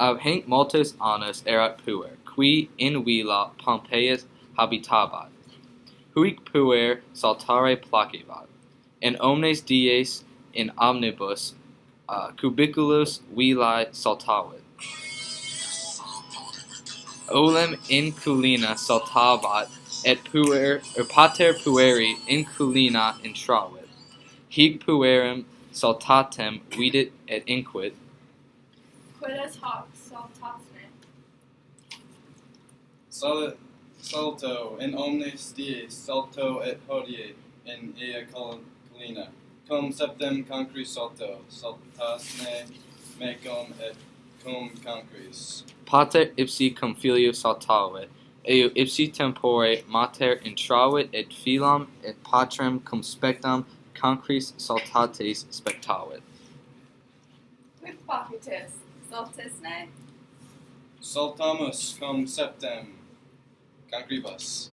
Ab hinc multos annus erat puer, qui in villa Pompeius habitabat. Huic puer saltare placebat, and omnes dies in omnibus cubiculus villae saltavit. Olem in culina saltavat, et puer, pater pueri in culina intravit. Hic puerum saltatem vidit et inquit. Quid hoc saltatne? Salto in omnes dies, salto et hodie in ea colina. Cum septem concris salto, saltasne mecum et cum concris. Pater ipsi cum filio saltavit, eo ipsi tempore mater intravit et filam et patrem cum spectam concris saltates spectavit. Quid facitis? Saltisne? Saltamus cum septem concribus.